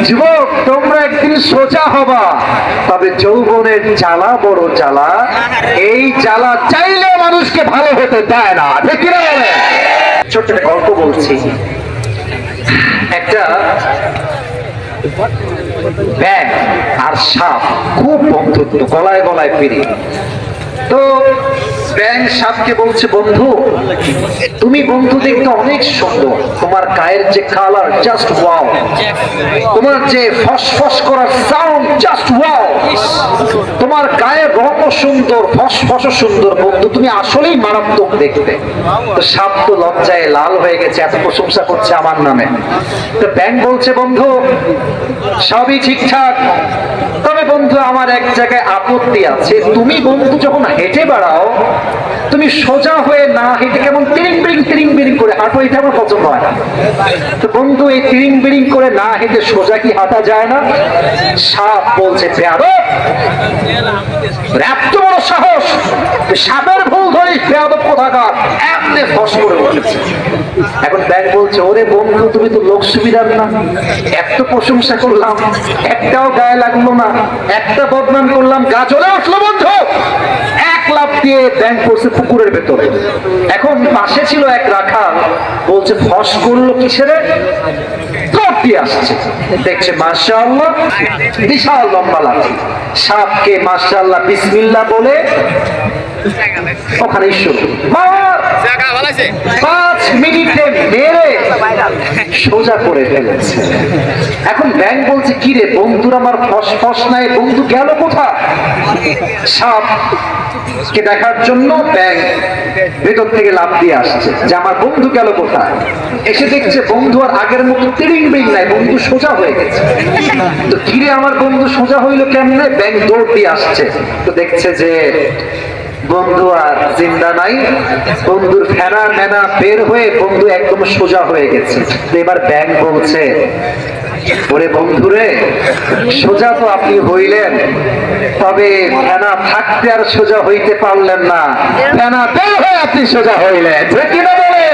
যুবক, তোমরা একদিন সোজা হবা, তবে যৌবনের জ্বালা বড় জ্বালা। এই জ্বালা চাইলে মানুষকে ভালো হতে দেয় না, ঠিক কিনা বলে? ছোট্ট একটা গল্প বলছি। একটা ব্যাঙ আর সাপ খুব বন্ধুত্ব, গলায় গলায় পেরে। তো ব্যাঙ সাপকে বলছে, বন্ধু তুমি বন্ধু দেখতে অনেক সুন্দর, তোমার গায়ের যে কালার জাস্ট ওয়াও, তোমার যে ফসফস করার সাউন্ড জাস্ট ওয়াও, তোমার গায়ের রঙও সুন্দর, ফসফসও সুন্দর, বন্ধু তুমি আসলেই মারাত্মক দেখতে। তো সাপ তো লজ্জায় লাল হয়ে গেছে, এত প্রশংসা করছে আমার নামে। তো ব্যাঙ বলছে, বন্ধু সবই ঠিকঠাক, তবে বন্ধু আমার এক জায়গায় আপত্তি আছে। তুমি বন্ধু যখন হেঁটে বেড়াও, তুমি সোজা হয়ে না হেঁটে কেমন তিরিং বিরিং করে হাঁটো, এটা আমার পছন্দ হয় না। তো বন্ধু এই তিরিং বিরিং করে না হেঁটে সোজা কি হাঁটা যায় না? সাপ বলছে, বেয়াদব, এত বড় সাহস, সাপের ভুল ধরিস, বেয়াদব কোথাকার, এমনি ফস করে উঠেছে। এখন ব্যাঙ বলছে, ওরে বন্ধু তুমি তো লোক সুবিধার না, এত প্রশংসা করলাম একটাও গায়ে লাগলো না, একটা বদনাম করলাম গা জ্বলে উঠলো বন্ধু। এক লাফ দিয়ে ব্যাঙ পড়ছে পুকুরের ভেতরে। এখন পাশে ছিল এক রাখাল, বলছে ফস করলো কিসেরে? দিয়ে আসছে, দেখছে মাশাআল্লাহ বিশাল লম্বা লাঠি। সাপকে মাশাআল্লাহ বিসমিল্লাহ বলে ওখানে শুরু, 5 মিনিটে মেরে সোজা করে ফেলেছে। এখন ব্যাঙ বলছে, কি রে বন্ধুর আমার ফস নাই, বন্ধু গেল কোথায়? সাপ কে দেখার জন্য ব্যাঙ ভেতর থেকে লাফ দিয়ে আসছে যে আমার বন্ধু গেল কোথায়। এসে দেখছে বন্ধু আর আগের মতো তিরিং বিরিং নাই, বন্ধু সোজা হয়ে গেছে। তো কিরে আমার বন্ধু সোজা হইলো কেমনে? ব্যাঙ দৌড় দিয়ে আসছে, তো দেখছে যে বন্ধু আর জিন্দা নাই, বন্ধুর ফেনা মেনা বের হয়ে বন্ধু একদম সোজা হয়ে গেছে। এবার ব্যাঙ বলছে, ওরে বন্ধুরে, সোজা তো আপনি হইলেন, তবে ফেনা থাকতে আর সোজা হইতে পারলেন না, ফেনা বের হয়ে আপনি সোজা হইলেন, ঠিক কিনা বলে?